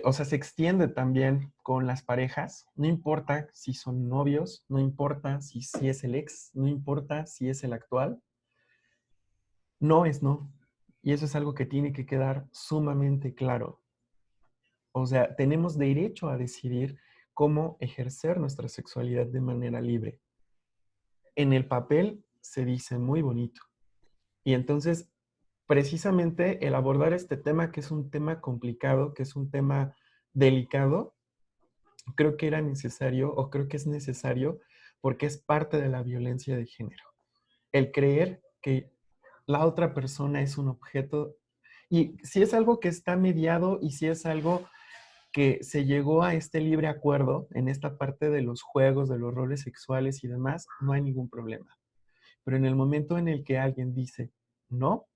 O sea, se extiende también con las parejas. No importa si son novios, no importa si es el ex, no importa si es el actual. No es no. Y eso es algo que tiene que quedar sumamente claro. O sea, tenemos derecho a decidir cómo ejercer nuestra sexualidad de manera libre. En el papel se dice muy bonito. Y entonces, precisamente el abordar este tema, que es un tema complicado, que es un tema delicado, creo que era necesario o creo que es necesario porque es parte de la violencia de género. El creer que la otra persona es un objeto y si es algo que está mediado y si es algo que se llegó a este libre acuerdo en esta parte de los juegos, de los roles sexuales y demás, no hay ningún problema. Pero en el momento en el que alguien dice no,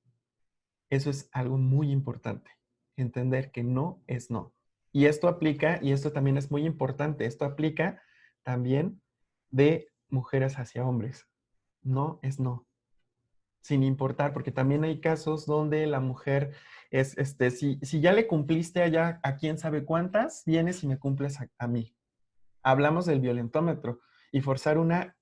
eso es algo muy importante. Entender que no es no. Y esto aplica, y esto también es muy importante, esto aplica también de mujeres hacia hombres. No es no. Sin importar, porque también hay casos donde la mujer es, si ya le cumpliste allá a quién sabe cuántas, vienes y me cumples a mí. Hablamos del violentómetro y forzar una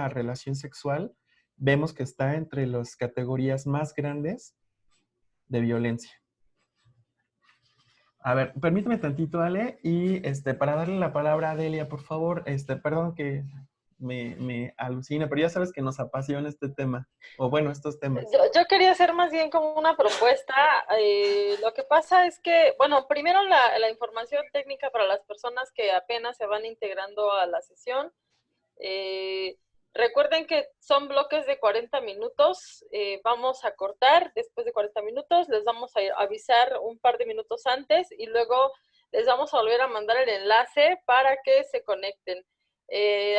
relación sexual, vemos que está entre las categorías más grandes de violencia. A ver, permíteme tantito, Ale, y para darle la palabra a Delia, por favor, perdón que me alucina, pero ya sabes que nos apasiona este tema, o bueno, estos temas. Yo quería hacer más bien como una propuesta. Lo que pasa es que, bueno, primero la información técnica para las personas que apenas se van integrando a la sesión. Eh, Recuerden que son bloques de 40 minutos. Vamos a cortar después de 40 minutos. Les vamos a avisar un par de minutos antes y luego les vamos a volver a mandar el enlace para que se conecten.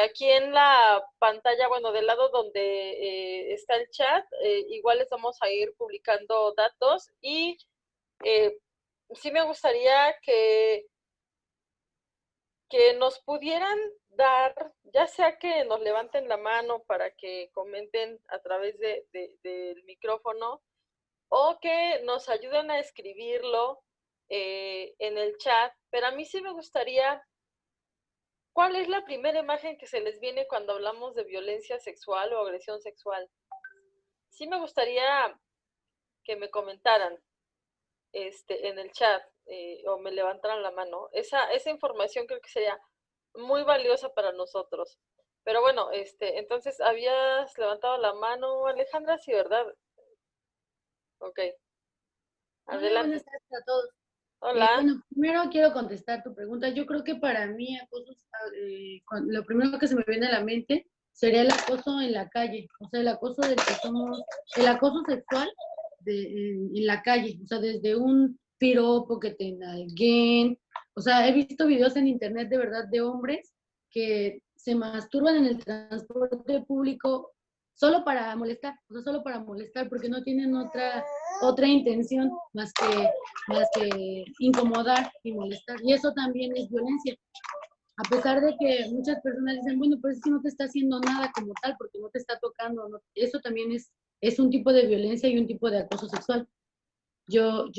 Aquí en la pantalla, bueno, del lado donde está el chat, igual les vamos a ir publicando datos y sí me gustaría que nos pudieran dar, ya sea que nos levanten la mano para que comenten a través del micrófono o que nos ayuden a escribirlo en el chat, pero a mí sí me gustaría, ¿cuál es la primera imagen que se les viene cuando hablamos de violencia sexual o agresión sexual? Sí me gustaría que me comentaran en el chat o me levantaran la mano. Esa información creo que sería muy valiosa para nosotros. Pero bueno, entonces habías levantado la mano, Alejandra, sí, ¿verdad? Ok, Hola, adelante. buenas tardes a todos. Hola. Bueno, primero quiero contestar tu pregunta. Yo creo que para mí lo primero que se me viene a la mente sería el acoso en la calle, o sea, el acoso del que somos, el acoso sexual en la calle, o sea, desde un piropo que te nalguen, o sea, he visto videos en internet de verdad de hombres que se masturban en el transporte público solo para molestar, o sea, solo para molestar, porque no tienen otra intención más que incomodar y molestar. Y eso también es violencia. A pesar de que muchas personas dicen, bueno, pero es que no te está haciendo nada como tal, porque no te está tocando. No. Eso también es un tipo de violencia y un tipo de acoso sexual. Eso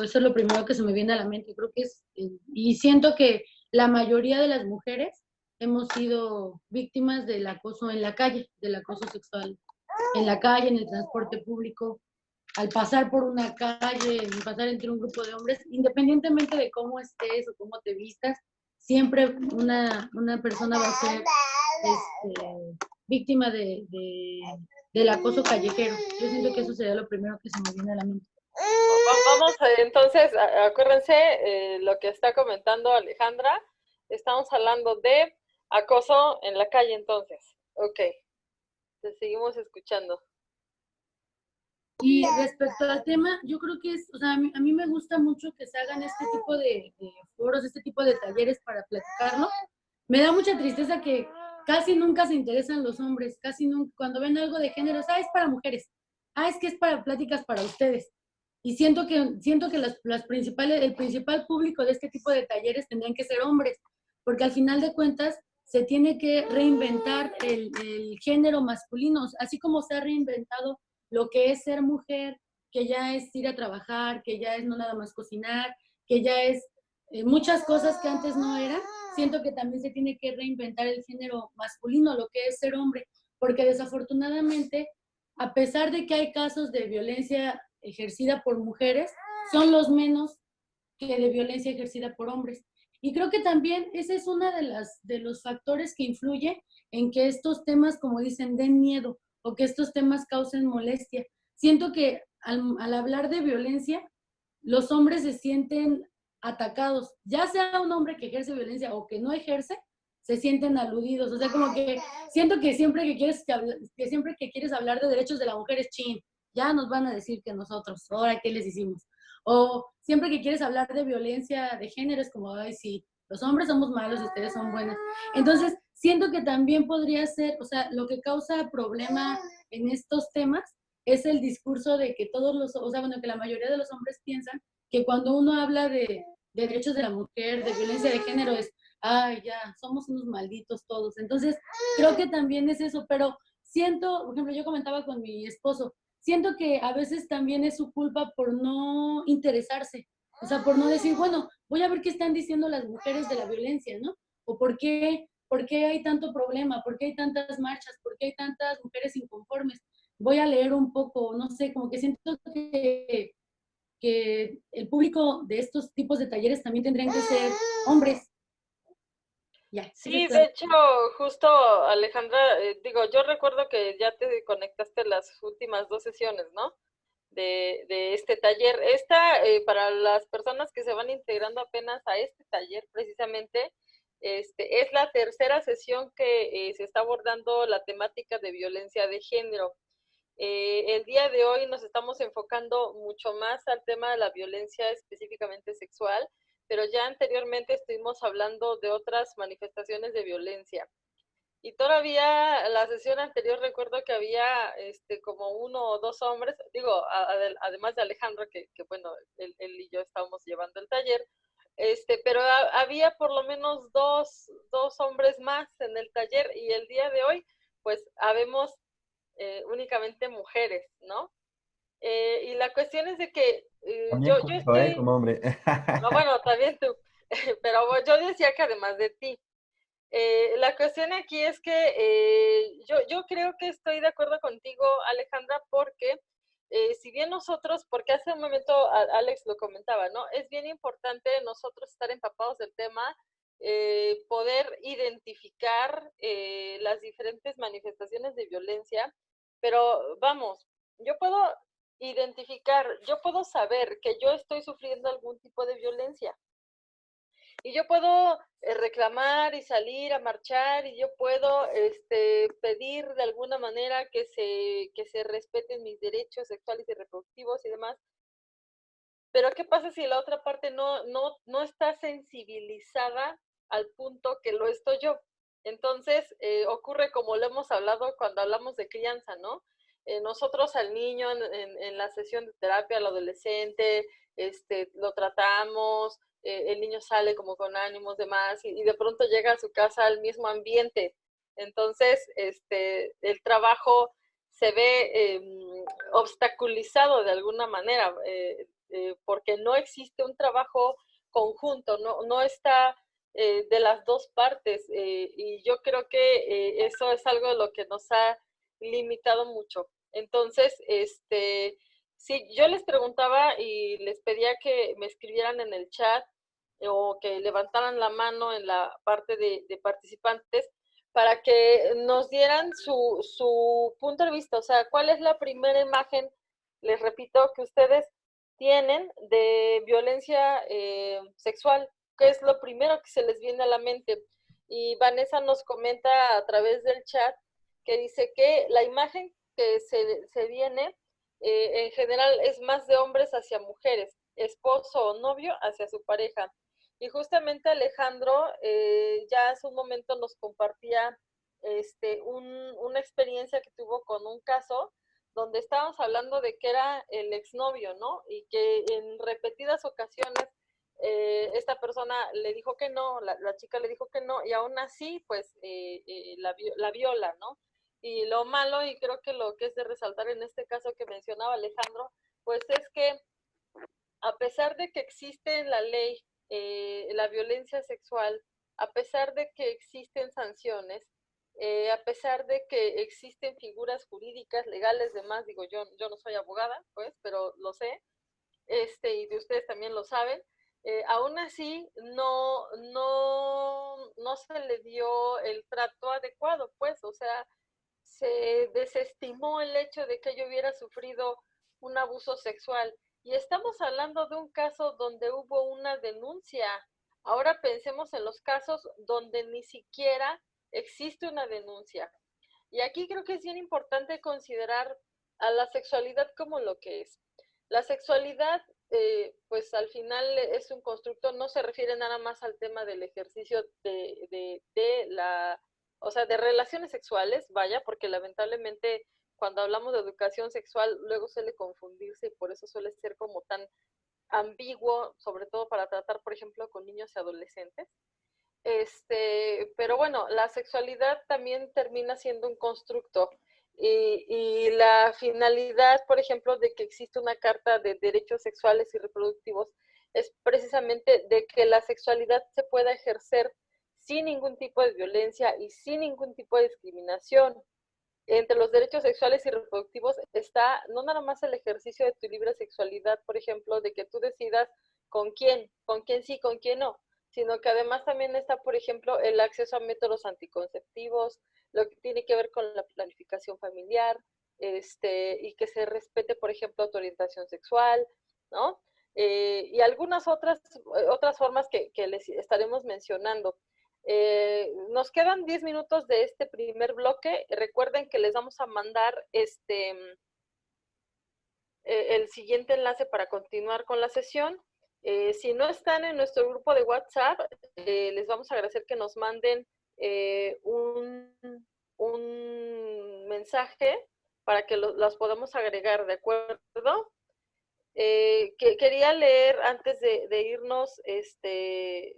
es lo primero que se me viene a la mente. Creo que y siento que la mayoría de las mujeres hemos sido víctimas del acoso en la calle, del acoso sexual en la calle, en el transporte público, al pasar por una calle, pasar entre un grupo de hombres, independientemente de cómo estés o cómo te vistas, siempre una persona va a ser víctima del acoso callejero. Yo siento que eso sería lo primero que se me viene a la mente. Vamos, entonces, acuérdense lo que está comentando Alejandra. Estamos hablando de acoso en la calle, entonces. Ok, te seguimos escuchando. Y respecto al tema, yo creo que o sea, a mí me gusta mucho que se hagan este tipo de foros, este tipo de talleres para platicarlo. Me da mucha tristeza que casi nunca se interesan los hombres, casi nunca, cuando ven algo de género, es para mujeres, es que es para pláticas para ustedes. Y siento que el principal público de este tipo de talleres tendrían que ser hombres, porque al final de cuentas se tiene que reinventar el género masculino, así como se ha reinventado lo que es ser mujer, que ya es ir a trabajar, que ya es no nada más cocinar, que ya es muchas cosas que antes no eran. Siento que también se tiene que reinventar el género masculino, lo que es ser hombre, porque desafortunadamente, a pesar de que hay casos de violencia ejercida por mujeres, son los menos que de violencia ejercida por hombres. Y creo que también ese es uno de los factores que influye en que estos temas, como dicen, den miedo o que estos temas causen molestia. Siento que al hablar de violencia, los hombres se sienten atacados, ya sea un hombre que ejerce violencia o que no ejerce, se sienten aludidos. O sea, como que siento que siempre que quieres hablar de derechos de la mujer es chin, ya nos van a decir que nosotros, ahora qué les hicimos. O siempre que quieres hablar de violencia de género es como, ay, sí, los hombres somos malos y ustedes son buenas. Entonces, siento que también podría ser, o sea, lo que causa problema en estos temas es el discurso de que o sea, bueno, que la mayoría de los hombres piensan que cuando uno habla de derechos de la mujer, de violencia de género, es, ay, ya, somos unos malditos todos. Entonces, creo que también es eso, pero siento, por ejemplo, yo comentaba con mi esposo, siento que a veces también es su culpa por no interesarse, o sea, por no decir, bueno, voy a ver qué están diciendo las mujeres de la violencia, ¿no? O por qué hay tanto problema, por qué hay tantas marchas, por qué hay tantas mujeres inconformes. Voy a leer un poco, no sé, como que siento que el público de estos tipos de talleres también tendrían que ser hombres. Ya, Sí, de hecho, justo Alejandra, digo, yo recuerdo que ya te conectaste las últimas 2 sesiones, ¿no? De este taller. Para las personas que se van integrando apenas a este taller, precisamente, es la tercera sesión que se está abordando la temática de violencia de género. El día de hoy nos estamos enfocando mucho más al tema de la violencia específicamente sexual, pero ya anteriormente estuvimos hablando de otras manifestaciones de violencia. Y todavía la sesión anterior recuerdo que había como 1 o 2 hombres, digo, además de Alejandro, que bueno, él y yo estábamos llevando el taller, pero había por lo menos dos hombres más en el taller y el día de hoy, pues habemos únicamente mujeres, ¿no? Y la cuestión es de que También yo justo, estoy, como hombre. no, bueno, también tú, pero yo decía que además de ti, la cuestión aquí es que yo creo que estoy de acuerdo contigo, Alejandra, porque si bien nosotros, porque hace un momento Alex lo comentaba, ¿no? Es bien importante nosotros estar empapados del tema, poder identificar las diferentes manifestaciones de violencia, pero vamos, yo puedo yo puedo saber que yo estoy sufriendo algún tipo de violencia. Y yo puedo reclamar y salir a marchar y yo puedo pedir de alguna manera que se respeten mis derechos sexuales y reproductivos y demás. Pero ¿qué pasa si la otra parte no está sensibilizada al punto que lo estoy yo? Entonces, ocurre como lo hemos hablado cuando hablamos de crianza, ¿no? Nosotros al niño en la sesión de terapia, al adolescente, lo tratamos, el niño sale como con ánimos demás y de pronto llega a su casa al mismo ambiente. Entonces, el trabajo se ve obstaculizado de alguna manera, porque no existe un trabajo conjunto, no está de las dos partes, y yo creo que eso es algo de lo que nos ha limitado mucho. Entonces, sí, yo les preguntaba y les pedía que me escribieran en el chat o que levantaran la mano en la parte de participantes para que nos dieran su punto de vista, o sea, cuál es la primera imagen, les repito, que ustedes tienen de violencia sexual, qué es lo primero que se les viene a la mente. Y Vanessa nos comenta a través del chat que dice que la imagen que se viene en general es más de hombres hacia mujeres, esposo o novio hacia su pareja. Y justamente Alejandro ya hace un momento nos compartía una experiencia que tuvo con un caso donde estábamos hablando de que era el exnovio, ¿no? Y que en repetidas ocasiones esta persona le dijo que no, la chica le dijo que no, y aún así, pues, la viola, ¿no? Y lo malo, y creo que lo que es de resaltar en este caso que mencionaba Alejandro, pues es que a pesar de que existe en la ley la violencia sexual, a pesar de que existen sanciones, a pesar de que existen figuras jurídicas, legales, demás, digo, yo no soy abogada, pues, pero lo sé, y de ustedes también lo saben, aún así no se le dio el trato adecuado, pues, o sea, se desestimó el hecho de que yo hubiera sufrido un abuso sexual. Y estamos hablando de un caso donde hubo una denuncia. Ahora pensemos en los casos donde ni siquiera existe una denuncia. Y aquí creo que es bien importante considerar a la sexualidad como lo que es. La sexualidad, pues al final es un constructo, no se refiere nada más al tema del ejercicio de la, o sea, de relaciones sexuales, vaya, porque lamentablemente cuando hablamos de educación sexual luego suele confundirse y por eso suele ser como tan ambiguo, sobre todo para tratar, por ejemplo, con niños y adolescentes. Pero bueno, la sexualidad también termina siendo un constructo y la finalidad, por ejemplo, de que existe una carta de derechos sexuales y reproductivos es precisamente de que la sexualidad se pueda ejercer sin ningún tipo de violencia y sin ningún tipo de discriminación. Entre los derechos sexuales y reproductivos está no nada más el ejercicio de tu libre sexualidad, por ejemplo, de que tú decidas con quién sí, con quién no, sino que además también está, por ejemplo, el acceso a métodos anticonceptivos, lo que tiene que ver con la planificación familiar, y que se respete, por ejemplo, tu orientación sexual, ¿no? Y algunas otras formas que les estaremos mencionando. Nos quedan 10 minutos de este primer bloque. Recuerden que les vamos a mandar el siguiente enlace para continuar con la sesión. Si no están en nuestro grupo de WhatsApp, les vamos a agradecer que nos manden un mensaje para que las podamos agregar, ¿de acuerdo? Que quería leer antes de irnos,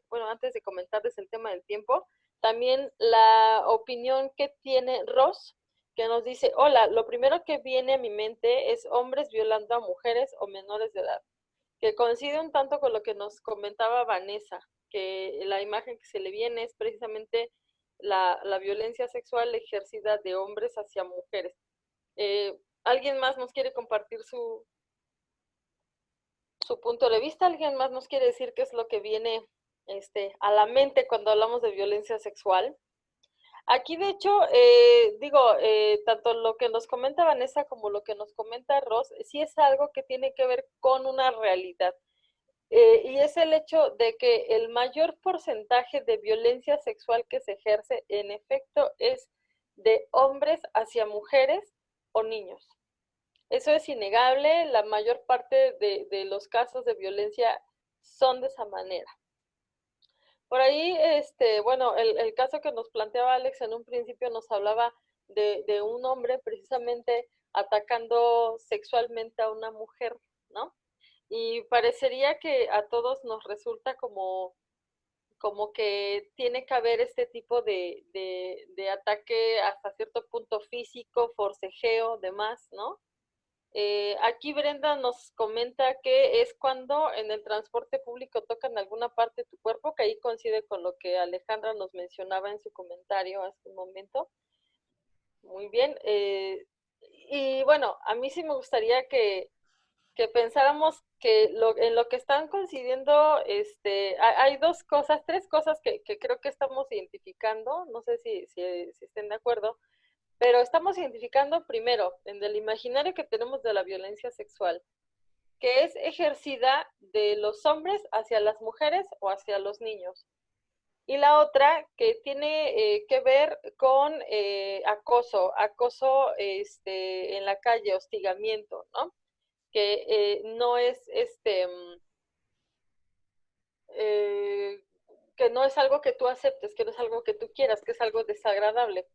bueno, antes de comentarles el tema del tiempo, también la opinión que tiene Ross, que nos dice, hola, lo primero que viene a mi mente es hombres violando a mujeres o menores de edad, que coincide un tanto con lo que nos comentaba Vanessa, que la imagen que se le viene es precisamente la violencia sexual ejercida de hombres hacia mujeres. ¿Alguien más nos quiere compartir su punto de vista? ¿Alguien más nos quiere decir qué es lo que viene a la mente cuando hablamos de violencia sexual? Aquí, de hecho, tanto lo que nos comenta Vanessa como lo que nos comenta Ross, sí es algo que tiene que ver con una realidad. Y es el hecho de que el mayor porcentaje de violencia sexual que se ejerce, en efecto, es de hombres hacia mujeres o niños. Eso es innegable, la mayor parte de los casos de violencia son de esa manera. Por ahí, bueno, el caso que nos planteaba Alex en un principio nos hablaba de un hombre precisamente atacando sexualmente a una mujer, ¿no? Y parecería que a todos nos resulta como que tiene que haber este tipo de ataque hasta cierto punto físico, forcejeo, demás, ¿no? Aquí Brenda nos comenta que es cuando en el transporte público tocan alguna parte de tu cuerpo, que ahí coincide con lo que Alejandra nos mencionaba en su comentario hace un momento. Muy bien. Y bueno, a mí sí me gustaría que pensáramos que en lo que están coincidiendo, hay tres cosas que creo que estamos identificando, no sé si estén de acuerdo, pero estamos identificando primero en el imaginario que tenemos de la violencia sexual, que es ejercida de los hombres hacia las mujeres o hacia los niños. Y la otra que tiene que ver con acoso en la calle, hostigamiento, ¿no? Que no es que no es algo que tú aceptes, que no es algo que tú quieras, que es algo desagradable.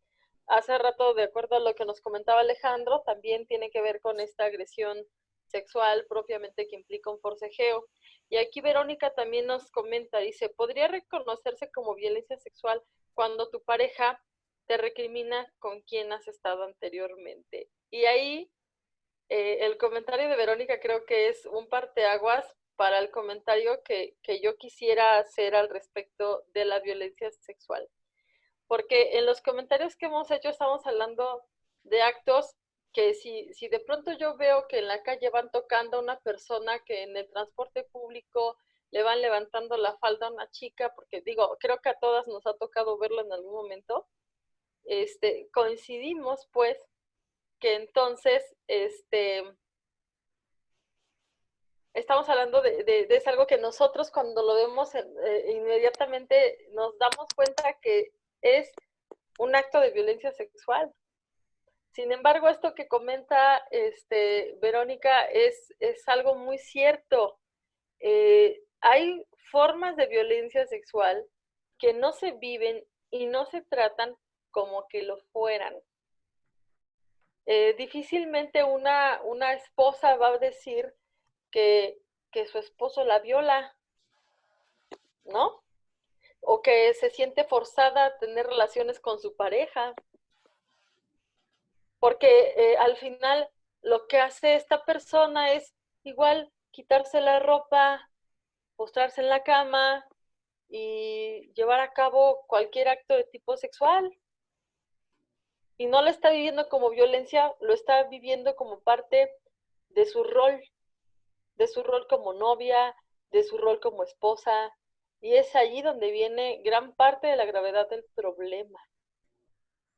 Hace rato, de acuerdo a lo que nos comentaba Alejandro, también tiene que ver con esta agresión sexual propiamente que implica un forcejeo. Y aquí Verónica también nos comenta, dice, ¿podría reconocerse como violencia sexual cuando tu pareja te recrimina con quien has estado anteriormente? Y ahí el comentario de Verónica creo que es un parteaguas para el comentario que yo quisiera hacer al respecto de la violencia sexual. Porque en los comentarios que hemos hecho estamos hablando de actos que si de pronto yo veo que en la calle van tocando a una persona, que en el transporte público le van levantando la falda a una chica, porque digo, creo que a todas nos ha tocado verlo en algún momento, coincidimos pues que entonces estamos hablando es algo que nosotros cuando lo vemos inmediatamente nos damos cuenta que es un acto de violencia sexual. Sin embargo, esto que comenta Verónica es algo muy cierto. Hay formas de violencia sexual que no se viven y no se tratan como que lo fueran. Difícilmente una esposa va a decir que su esposo la viola, ¿no? O que se siente forzada a tener relaciones con su pareja. Porque al final lo que hace esta persona es igual quitarse la ropa, postrarse en la cama y llevar a cabo cualquier acto de tipo sexual. Y no lo está viviendo como violencia, lo está viviendo como parte de su rol como novia, de su rol como esposa. Y es allí donde viene gran parte de la gravedad del problema,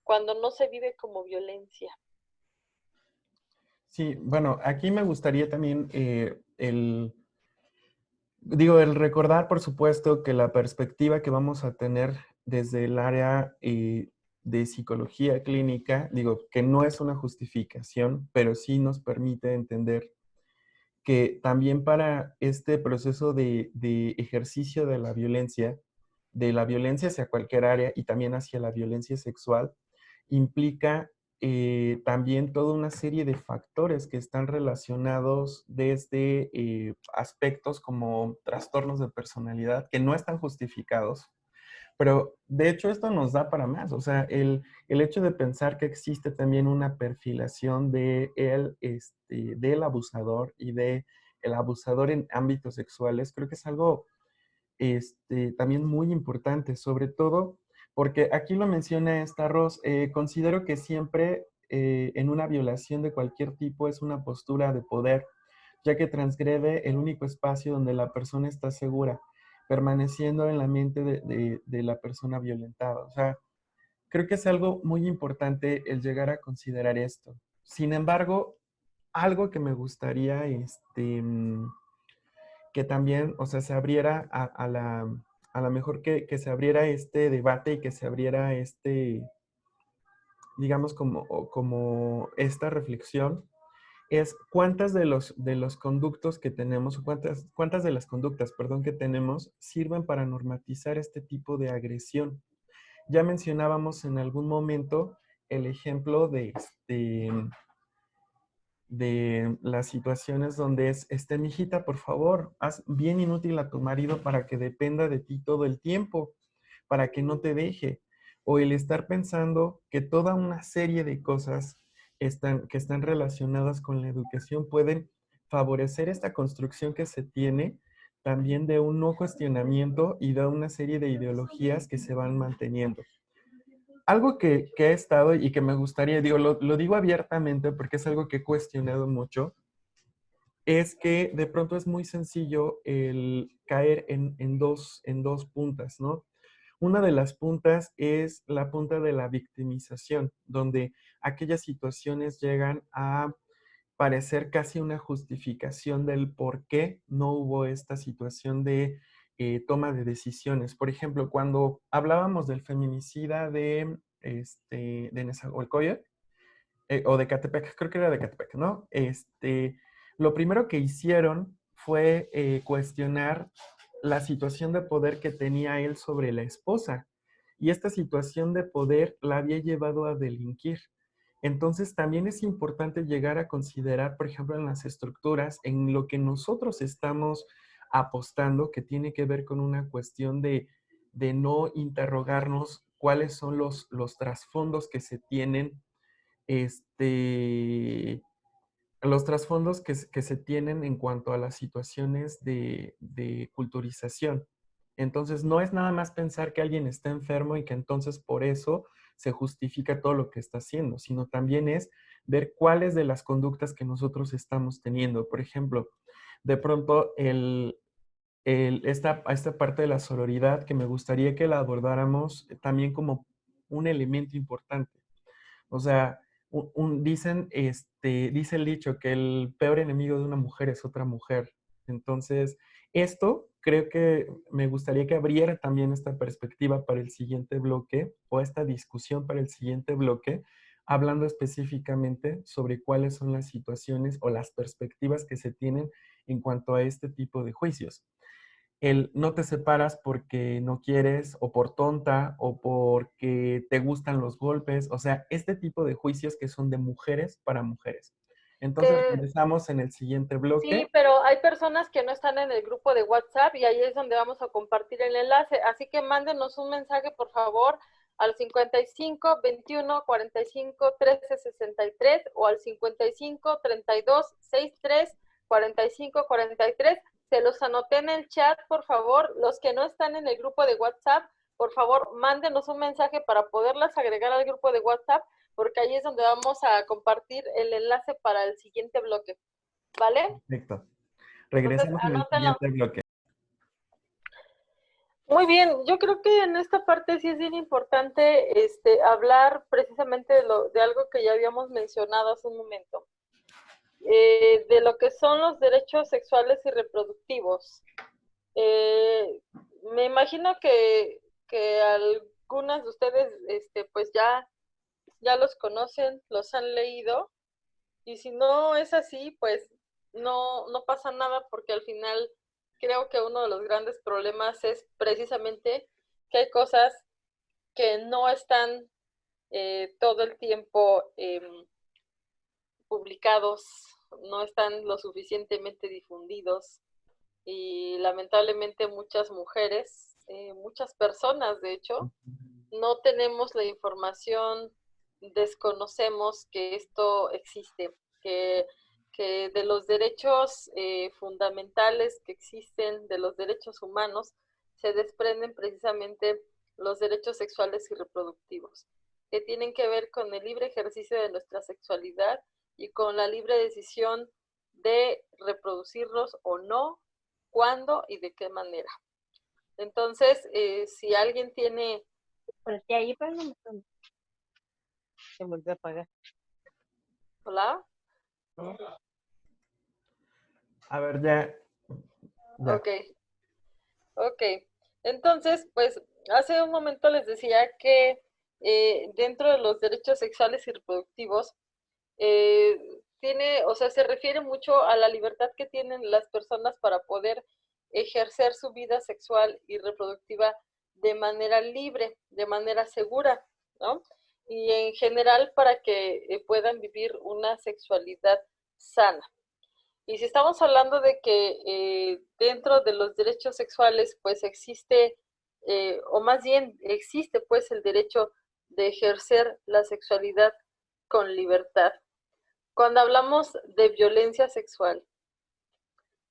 cuando no se vive como violencia. Sí, bueno, aquí me gustaría también el recordar, por supuesto, que la perspectiva que vamos a tener desde el área de psicología clínica, que no es una justificación, pero sí nos permite entender que también para este proceso de ejercicio de la violencia hacia cualquier área y también hacia la violencia sexual, implica también toda una serie de factores que están relacionados desde aspectos como trastornos de personalidad que no están justificados, pero de hecho esto nos da para más. O sea, el hecho de pensar que existe también una perfilación del abusador y de el abusador en ámbitos sexuales, creo que es algo también muy importante, sobre todo porque aquí lo menciona esta Ros, considero que siempre en una violación de cualquier tipo es una postura de poder, ya que transgrede el único espacio donde la persona está segura, permaneciendo en la mente de la persona violentada. O sea, creo que es algo muy importante el llegar a considerar esto. Sin embargo, algo que me gustaría, que también, o sea, se abriera a la mejor que se abriera este debate y que se abriera digamos, como esta reflexión, es cuántas de los conductos que tenemos, cuántas de las conductas, perdón, que tenemos sirven para normatizar este tipo de agresión. Ya mencionábamos en algún momento el ejemplo de las situaciones donde mijita, por favor, haz bien inútil a tu marido para que dependa de ti todo el tiempo, para que no te deje. O el estar pensando que toda una serie de cosas que están relacionadas con la educación pueden favorecer esta construcción que se tiene también de un no cuestionamiento y de una serie de ideologías que se van manteniendo. Algo que he estado y que me gustaría, lo digo abiertamente porque es algo que he cuestionado mucho, es que de pronto es muy sencillo el caer en dos puntas, ¿no? Una de las puntas es la punta de la victimización, donde aquellas situaciones llegan a parecer casi una justificación del por qué no hubo esta situación de toma de decisiones. Por ejemplo, cuando hablábamos del feminicida de Nezahualcóyotl, o de Catepec, creo que era de Catepec, ¿no? Lo primero que hicieron fue cuestionar la situación de poder que tenía él sobre la esposa. Y esta situación de poder la había llevado a delinquir. Entonces también es importante llegar a considerar, por ejemplo, en las estructuras, en lo que nosotros estamos apostando, que tiene que ver con una cuestión de no interrogarnos cuáles son los trasfondos que se tienen este, los trasfondos que se tienen en cuanto a las situaciones de culturización. Entonces, no es nada más pensar que alguien está enfermo y que entonces por eso se justifica todo lo que está haciendo, sino también es ver cuáles de las conductas que nosotros estamos teniendo. Por ejemplo, de pronto esta parte de la sororidad que me gustaría que la abordáramos también como un elemento importante. O sea, dice el dicho que el peor enemigo de una mujer es otra mujer. Entonces, esto creo que me gustaría que abriera también esta perspectiva para el siguiente bloque o esta discusión para el siguiente bloque, hablando específicamente sobre cuáles son las situaciones o las perspectivas que se tienen en cuanto a este tipo de juicios. El no te separas porque no quieres o por tonta o porque te gustan los golpes, o sea, este tipo de juicios que son de mujeres para mujeres. Entonces, Que regresamos en el siguiente bloque. sí, pero hay personas que no están en el grupo de WhatsApp y ahí es donde vamos a compartir el enlace. Así que mándenos un mensaje, por favor, al 55 21 45 13 63 o al 55 32 63 45 43. Se los anoté en el chat, por favor. Los que no están en el grupo de WhatsApp, por favor, mándenos un mensaje para poderlas agregar al grupo de WhatsApp, porque ahí es donde vamos a compartir el enlace para el siguiente bloque. ¿Vale? Perfecto. Entonces, Regresamos en el anótenlo. siguiente bloque. Muy bien, yo creo que en esta parte sí es bien importante hablar precisamente de algo que ya habíamos mencionado hace un momento, de lo que son los derechos sexuales y reproductivos. Me imagino que algunas de ustedes pues ya los conocen, los han leído, y si no es así, pues no pasa nada, porque al final creo que uno de los grandes problemas es precisamente que hay cosas que no están todo el tiempo publicados, no están lo suficientemente difundidos, y lamentablemente muchas mujeres, muchas personas de hecho, no tenemos la información, desconocemos que esto existe, que de los derechos fundamentales que existen, de los derechos humanos, se desprenden precisamente los derechos sexuales y reproductivos, que tienen que ver con el libre ejercicio de nuestra sexualidad y con la libre decisión de reproducirnos o no, cuándo y de qué manera. Entonces, si alguien tiene... Pero si ahí pues, no se volvió a apagar. ¿Hola? A ver, ya. Ok, ok. Entonces, pues hace un momento les decía que dentro de los derechos sexuales y reproductivos, o sea, se refiere mucho a la libertad que tienen las personas para poder ejercer su vida sexual y reproductiva de manera libre, de manera segura, ¿no? Y en general para que puedan vivir una sexualidad sana. Y si estamos hablando de que dentro de los derechos sexuales, pues existe, o más bien existe pues el derecho de ejercer la sexualidad con libertad. Cuando hablamos de violencia sexual,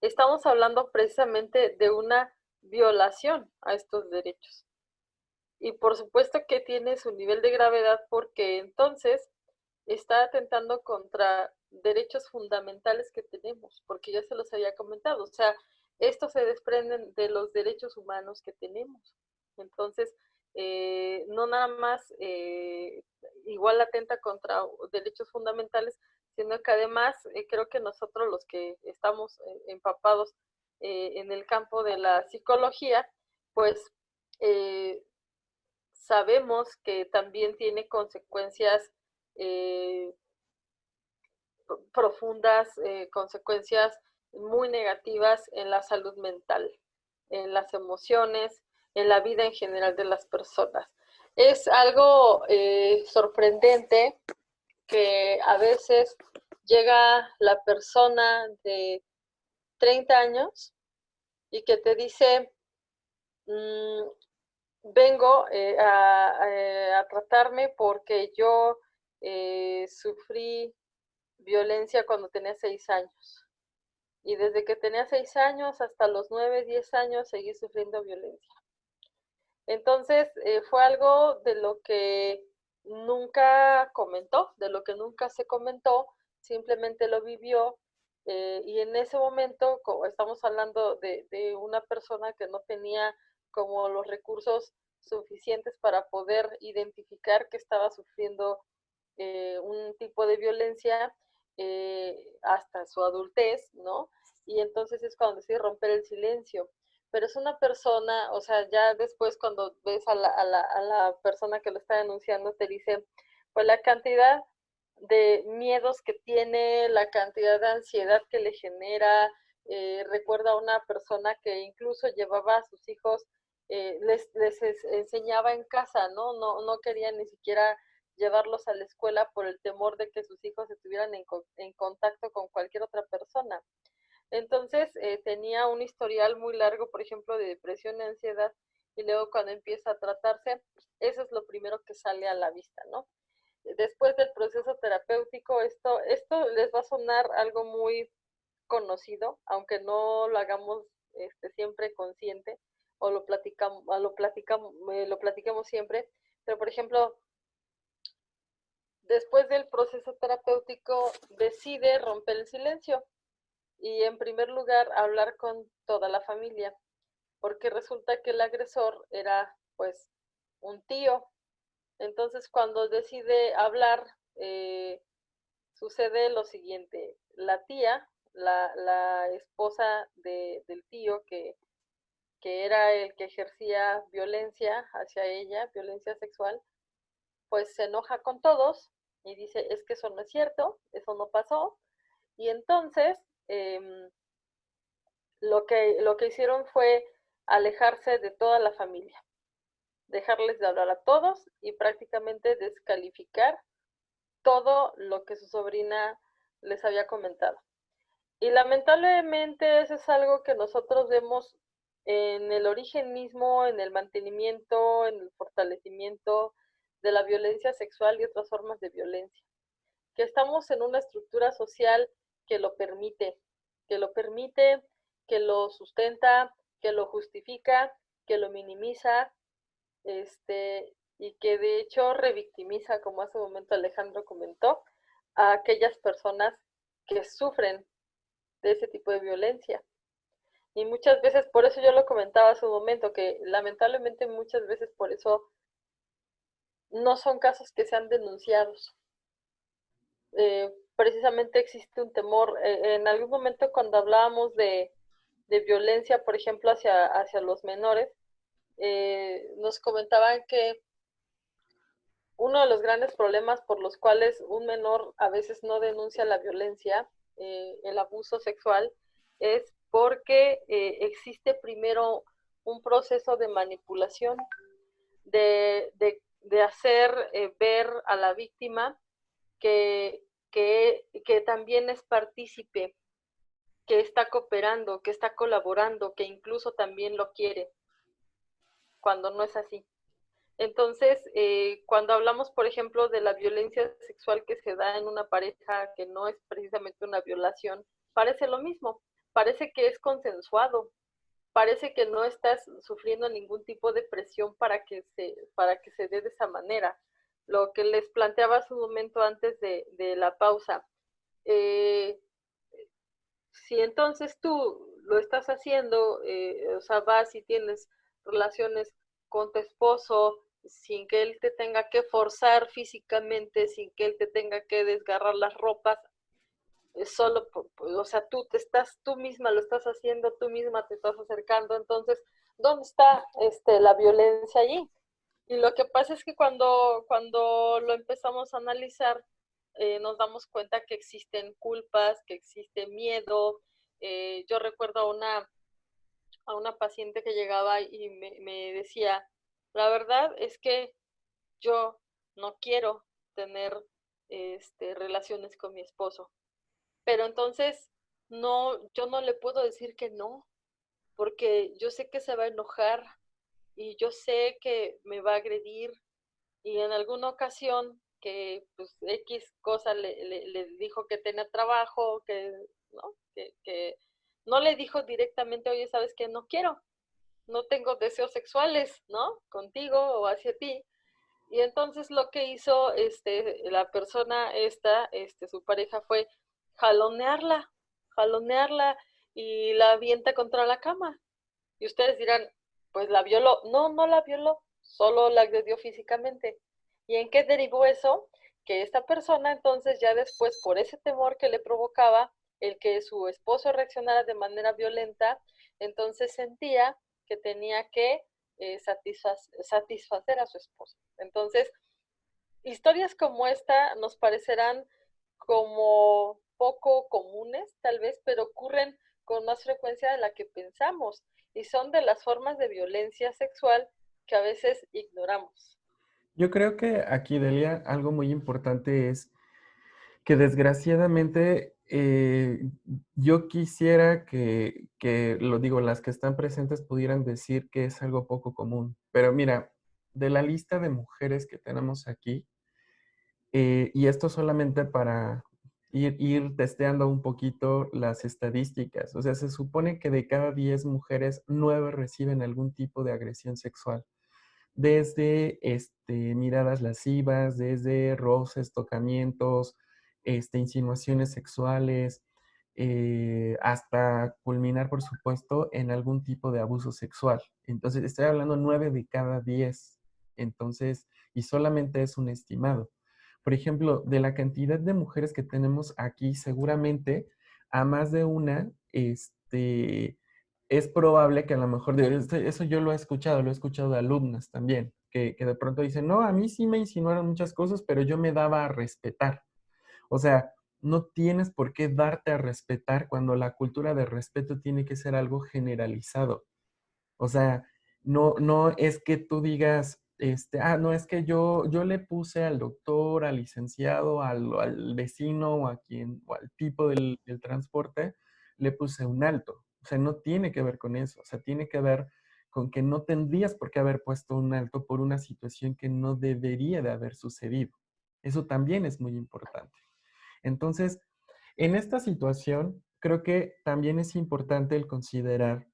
estamos hablando precisamente de una violación a estos derechos. Y por supuesto que tiene su nivel de gravedad, porque entonces está atentando contra derechos fundamentales que tenemos, porque ya se los había comentado, o sea, estos se desprenden de los derechos humanos que tenemos. Entonces, no nada más igual atenta contra derechos fundamentales, sino que además creo que nosotros los que estamos empapados en el campo de la psicología, pues sabemos que también tiene consecuencias eh, profundas, consecuencias muy negativas en la salud mental, en las emociones, en la vida en general de las personas. Es algo sorprendente que a veces llega la persona de 30 años y que te dice, vengo a tratarme porque yo sufrí violencia cuando tenía 6 años. Y desde que tenía 6 años hasta los 9, 10 años seguí sufriendo violencia. Entonces, fue algo de lo que nunca comentó, de lo que nunca se comentó, simplemente lo vivió. Y en ese momento, como estamos hablando de una persona que no tenía como los recursos suficientes para poder identificar que estaba sufriendo un tipo de violencia hasta su adultez, ¿no? Y entonces es cuando decide romper el silencio. Pero es una persona, o sea, ya después cuando ves a la persona que lo está denunciando, te dice, pues la cantidad de miedos que tiene, la cantidad de ansiedad que le genera. Recuerda a una persona que incluso llevaba a sus hijos, les enseñaba en casa, ¿no? No quería ni siquiera llevarlos a la escuela por el temor de que sus hijos estuvieran en contacto con cualquier otra persona. Entonces, tenía un historial muy largo, por ejemplo, de depresión y ansiedad, y luego cuando empieza a tratarse, eso es lo primero que sale a la vista, ¿no? Después del proceso terapéutico, esto les va a sonar algo muy conocido, aunque no lo hagamos siempre consciente, o lo platiquemos siempre, pero por ejemplo, después del proceso terapéutico decide romper el silencio y en primer lugar hablar con toda la familia, porque resulta que el agresor era pues un tío. Entonces cuando decide hablar, sucede lo siguiente: la tía, la esposa del tío que era el que ejercía violencia hacia ella, violencia sexual, pues se enoja con todos y dice, es que eso no es cierto, eso no pasó. Y entonces lo que hicieron fue alejarse de toda la familia, dejarles de hablar a todos y prácticamente descalificar todo lo que su sobrina les había comentado. Y lamentablemente eso es algo que nosotros vemos en el origen mismo, en el mantenimiento, en el fortalecimiento de la violencia sexual y otras formas de violencia, que estamos en una estructura social que lo permite, que lo permite, que lo sustenta, que lo justifica, que lo minimiza, y que de hecho revictimiza, como hace un momento Alejandro comentó, a aquellas personas que sufren de ese tipo de violencia. Y muchas veces, por eso yo lo comentaba hace un momento, que lamentablemente muchas veces por eso no son casos que sean denunciados. Precisamente existe un temor. En algún momento cuando hablábamos de violencia, por ejemplo, hacia los menores, nos comentaban que uno de los grandes problemas por los cuales un menor a veces no denuncia la violencia, el abuso sexual, es porque existe primero un proceso de manipulación, de hacer ver a la víctima que también es partícipe, que está cooperando, que está colaborando, que incluso también lo quiere, cuando no es así. Entonces, cuando hablamos, por ejemplo, de la violencia sexual que se da en una pareja que no es precisamente una violación, parece lo mismo, parece que es consensuado, parece que no estás sufriendo ningún tipo de presión para que se dé de esa manera. Lo que les planteaba hace un momento antes de la pausa, si entonces tú lo estás haciendo, o sea, vas y tienes relaciones con tu esposo sin que él te tenga que forzar físicamente, sin que él te tenga que desgarrar las ropas, solo, o sea, tú misma lo estás haciendo, tú misma te estás acercando, entonces, ¿dónde está la violencia allí? Y lo que pasa es que cuando lo empezamos a analizar, nos damos cuenta que existen culpas, que existe miedo. Yo recuerdo a una paciente que llegaba y me decía, la verdad es que yo no quiero tener relaciones con mi esposo, pero entonces yo no le puedo decir que no, porque yo sé que se va a enojar y yo sé que me va a agredir, y en alguna ocasión porque pues X cosa le dijo que tenía trabajo, ¿no? Que no le dijo directamente, oye, ¿sabes qué? No quiero, no tengo deseos sexuales, ¿no? Contigo o hacia ti. Y entonces lo que hizo la persona su pareja fue jalonearla, jalonearla y la avienta contra la cama. Y ustedes dirán, pues la violó. No, no la violó, solo la agredió físicamente. ¿Y en qué derivó eso? Que esta persona entonces ya después, por ese temor que le provocaba el que su esposo reaccionara de manera violenta, entonces sentía que tenía que satisfacer a su esposo. Entonces, historias como esta nos parecerán como poco comunes, tal vez, pero ocurren con más frecuencia de la que pensamos y son de las formas de violencia sexual que a veces ignoramos. Yo creo que aquí, Delia, algo muy importante es que desgraciadamente yo quisiera lo digo, las que están presentes pudieran decir que es algo poco común. Pero mira, de la lista de mujeres que tenemos aquí, y esto solamente para ir testeando un poquito las estadísticas. O sea, se supone que de cada 10 mujeres, 9 reciben algún tipo de agresión sexual. Desde miradas lascivas, desde roces, tocamientos, insinuaciones sexuales, hasta culminar, por supuesto, en algún tipo de abuso sexual. Entonces, estoy hablando 9 de cada 10. Entonces, y solamente es un estimado. Por ejemplo, de la cantidad de mujeres que tenemos aquí, seguramente a más de una, es probable que a lo mejor, eso yo lo he escuchado de alumnas también, que de pronto dicen, no, a mí sí me insinuaron muchas cosas, pero yo me daba a respetar. O sea, no tienes por qué darte a respetar cuando la cultura de respeto tiene que ser algo generalizado. O sea, no es que tú digas, no, es que yo le puse al doctor, al licenciado, al vecino o al tipo del transporte, le puse un alto. O sea, no tiene que ver con eso. O sea, tiene que ver con que no tendrías por qué haber puesto un alto por una situación que no debería de haber sucedido. Eso también es muy importante. Entonces, en esta situación, creo que también es importante el considerar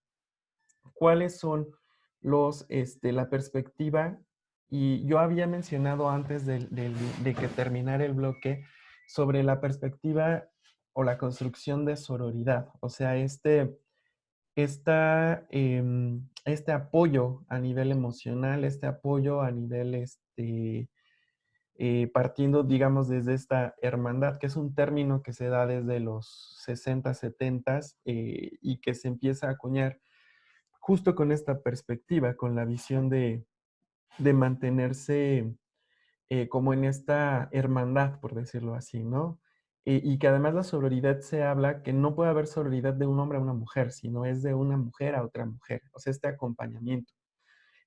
cuáles son la perspectiva, y yo había mencionado antes de que terminara el bloque sobre la perspectiva o la construcción de sororidad, o sea, este apoyo a nivel emocional, este apoyo a nivel, partiendo, digamos, desde esta hermandad, que es un término que se da desde los 60, 70 y que se empieza a acuñar justo con esta perspectiva, con la visión de mantenerse como en esta hermandad, por decirlo así, ¿no? Y que además la sororidad se habla que no puede haber sororidad de un hombre a una mujer, sino es de una mujer a otra mujer, o sea, este acompañamiento.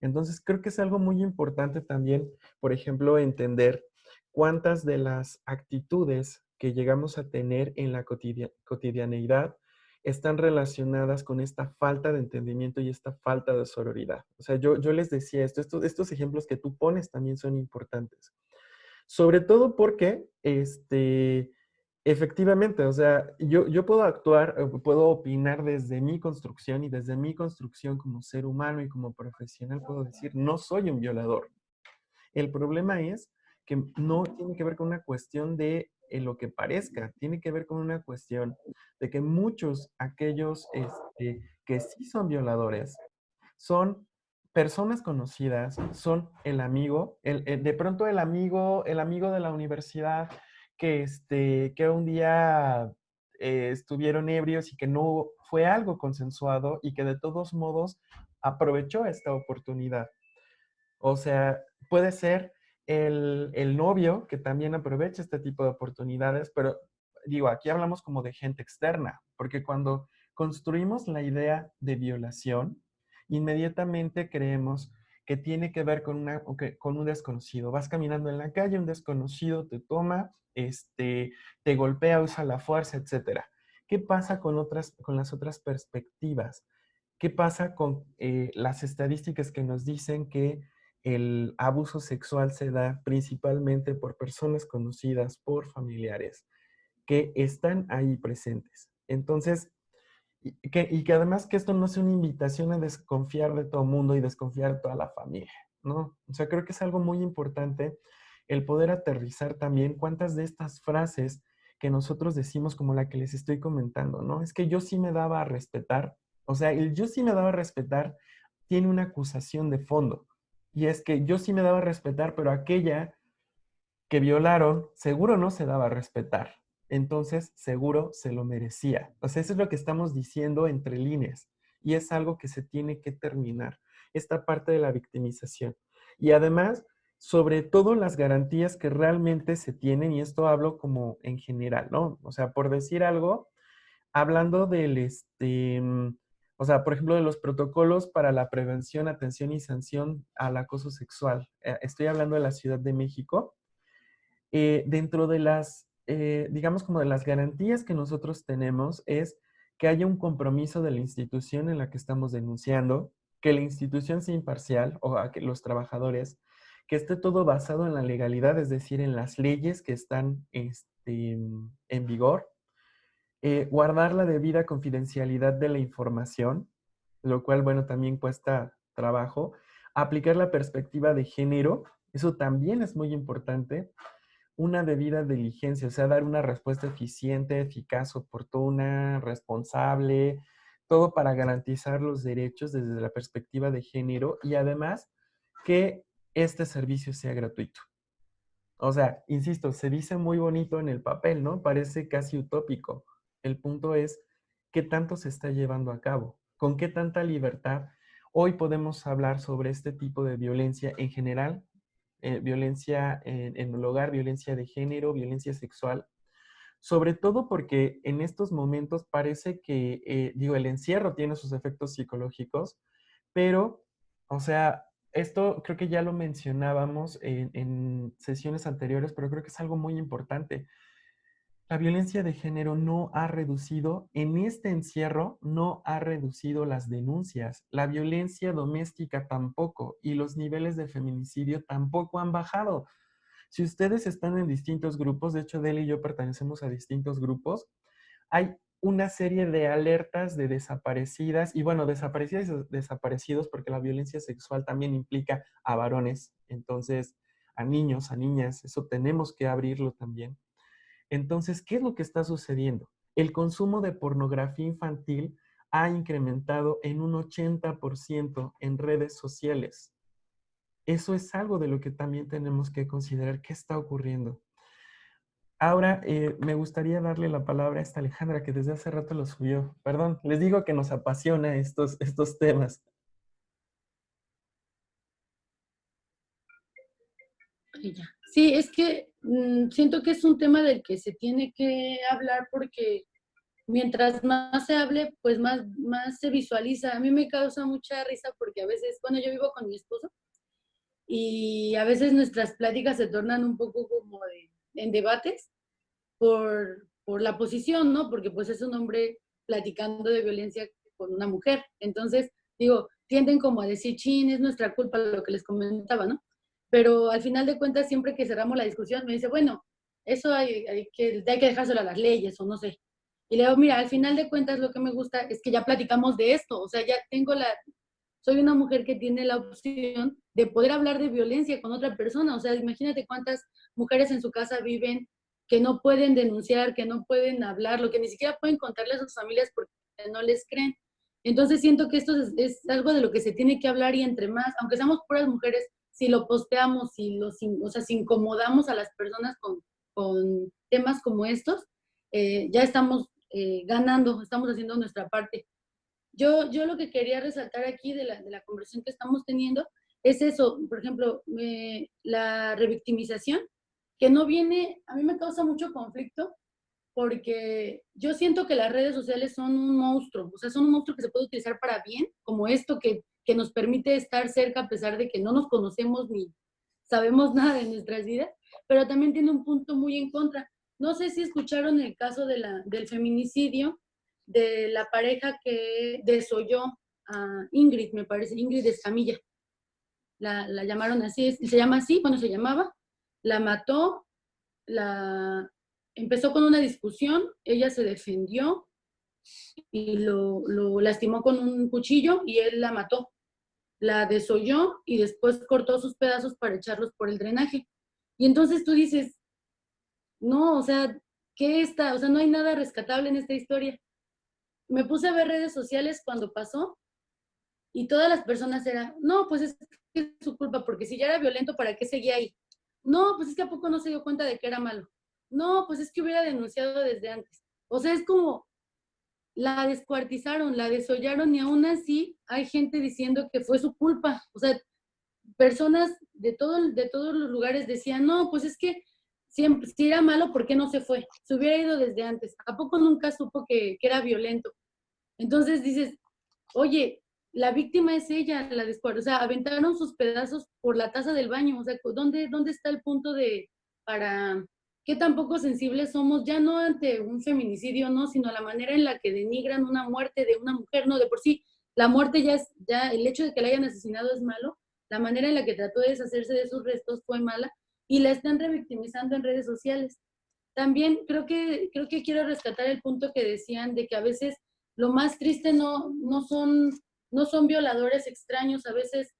Entonces, creo que es algo muy importante también, por ejemplo, entender cuántas de las actitudes que llegamos a tener en la cotidianeidad están relacionadas con esta falta de entendimiento y esta falta de sororidad. O sea, yo les decía estos ejemplos que tú pones también son importantes. Sobre todo porque, efectivamente, o sea, yo puedo actuar, puedo opinar desde mi construcción y desde mi construcción como ser humano y como profesional puedo decir, no soy un violador. El problema es que no tiene que ver con una cuestión de lo que parezca, tiene que ver con una cuestión de que muchos aquellos que sí son violadores son personas conocidas, son el amigo, de pronto el amigo de la universidad que un día estuvieron ebrios y que no fue algo consensuado y que de todos modos aprovechó esta oportunidad. O sea, puede ser el novio que también aprovecha este tipo de oportunidades, pero digo, aquí hablamos como de gente externa, porque cuando construimos la idea de violación, inmediatamente creemos que tiene que ver con un desconocido. Vas caminando en la calle, un desconocido te toma, te golpea, usa la fuerza, etcétera. ¿Qué pasa con las otras perspectivas? ¿Qué pasa con las estadísticas que nos dicen que el abuso sexual se da principalmente por personas conocidas, por familiares que están ahí presentes. Entonces, y que además que esto no sea una invitación a desconfiar de todo el mundo y desconfiar de toda la familia, ¿no? O sea, creo que es algo muy importante el poder aterrizar también cuántas de estas frases que nosotros decimos como la que les estoy comentando, ¿no? Es que yo sí me daba a respetar, o sea, el yo sí me daba a respetar tiene una acusación de fondo, y es que yo sí me daba a respetar, pero aquella que violaron, seguro no se daba a respetar. Entonces, seguro se lo merecía. O sea, eso es lo que estamos diciendo entre líneas. Y es algo que se tiene que terminar. Esta parte de la victimización. Y además, sobre todo las garantías que realmente se tienen, y esto hablo como en general, ¿no? O sea, por decir algo, hablando o sea, por ejemplo, de los protocolos para la prevención, atención y sanción al acoso sexual. Estoy hablando de la Ciudad de México. Dentro de las, digamos, como de las garantías que nosotros tenemos es que haya un compromiso de la institución en la que estamos denunciando, que la institución sea imparcial, o a que los trabajadores, que esté todo basado en la legalidad, es decir, en las leyes que están en vigor, guardar la debida confidencialidad de la información, lo cual, bueno, también cuesta trabajo, aplicar la perspectiva de género, eso también es muy importante, una debida diligencia, o sea, dar una respuesta eficiente, eficaz, oportuna, responsable, todo para garantizar los derechos desde la perspectiva de género y además que este servicio sea gratuito. O sea, insisto, se dice muy bonito en el papel, ¿no? Parece casi utópico. El punto es, ¿qué tanto se está llevando a cabo? ¿Con qué tanta libertad? Hoy podemos hablar sobre este tipo de violencia en general, violencia en el hogar, violencia de género, violencia sexual, sobre todo porque en estos momentos parece que, digo, el encierro tiene sus efectos psicológicos, pero, o sea, esto creo que ya lo mencionábamos en sesiones anteriores, pero creo que es algo muy importante. La violencia de género no ha reducido, en este encierro, no ha reducido las denuncias. La violencia doméstica tampoco y los niveles de feminicidio tampoco han bajado. Si ustedes están en distintos grupos, de hecho, Deli y yo pertenecemos a distintos grupos, hay una serie de alertas de desaparecidas, y bueno, desaparecidas y desaparecidos, porque la violencia sexual también implica a varones, entonces a niños, a niñas, eso tenemos que abrirlo también. Entonces, ¿qué es lo que está sucediendo? El consumo de pornografía infantil ha incrementado en un 80% en redes sociales. Eso es algo de lo que también tenemos que considerar qué está ocurriendo. Ahora, me gustaría darle la palabra a esta Alejandra que desde hace rato lo subió. Perdón, les digo que nos apasiona estos temas. Y ya. Sí, es que siento que es un tema del que se tiene que hablar porque mientras más se hable, pues más se visualiza. A mí me causa mucha risa porque a veces, bueno, yo vivo con mi esposo y a veces nuestras pláticas se tornan un poco como en debates por la posición, ¿no? Porque pues es un hombre platicando de violencia con una mujer. Entonces, digo, tienden como a decir, chin, es nuestra culpa lo que les comentaba, ¿no? Pero al final de cuentas, siempre que cerramos la discusión, me dice, bueno, eso hay que dejárselo a las leyes o no sé. Y le digo, mira, al final de cuentas lo que me gusta es que ya platicamos de esto, o sea, ya soy una mujer que tiene la opción de poder hablar de violencia con otra persona, o sea, imagínate cuántas mujeres en su casa viven que no pueden denunciar, que no pueden hablar, lo que ni siquiera pueden contarle a sus familias porque no les creen. Entonces siento que esto es algo de lo que se tiene que hablar y entre más, aunque seamos puras mujeres, si lo posteamos, o sea, si incomodamos a las personas con temas como estos, ya estamos ganando, estamos haciendo nuestra parte. Yo lo que quería resaltar aquí de la conversación que estamos teniendo es eso, por ejemplo, la revictimización, que no viene, a mí me causa mucho conflicto porque yo siento que las redes sociales son un monstruo, o sea, son un monstruo que se puede utilizar para bien, como esto que nos permite estar cerca a pesar de que no nos conocemos ni sabemos nada de nuestras vidas, pero también tiene un punto muy en contra. No sé si escucharon el caso del feminicidio de la pareja que desolló a Ingrid, me parece, Ingrid Escamilla. la llamaron así, se llama así, bueno, se llamaba, la mató, empezó con una discusión, ella se defendió y lo lastimó con un cuchillo y él la mató. La desolló y después cortó sus pedazos para echarlos por el drenaje. Y entonces tú dices, no, o sea, ¿qué está? O sea, no hay nada rescatable en esta historia. Me puse a ver redes sociales cuando pasó y todas las personas eran, no, pues es que es su culpa, porque si ya era violento, ¿para qué seguía ahí? No, pues es que a poco no se dio cuenta de que era malo. No, pues es que hubiera denunciado desde antes. O sea, es como, la descuartizaron, la desollaron y aún así hay gente diciendo que fue su culpa. O sea, personas de todos los lugares decían, no, pues es que siempre, si era malo, ¿por qué no se fue? Se hubiera ido desde antes. ¿A poco nunca supo que era violento? Entonces dices, oye, la víctima es ella, o sea, aventaron sus pedazos por la taza del baño. O sea, ¿dónde está el punto de, para, qué tan poco sensibles somos, ya no ante un feminicidio, no, sino la manera en la que denigran una muerte de una mujer, no, de por sí, la muerte ya el hecho de que la hayan asesinado es malo, la manera en la que trató de deshacerse de sus restos fue mala, y la están revictimizando en redes sociales. También creo que quiero rescatar el punto que decían de que a veces lo más triste no son violadores extraños, a veces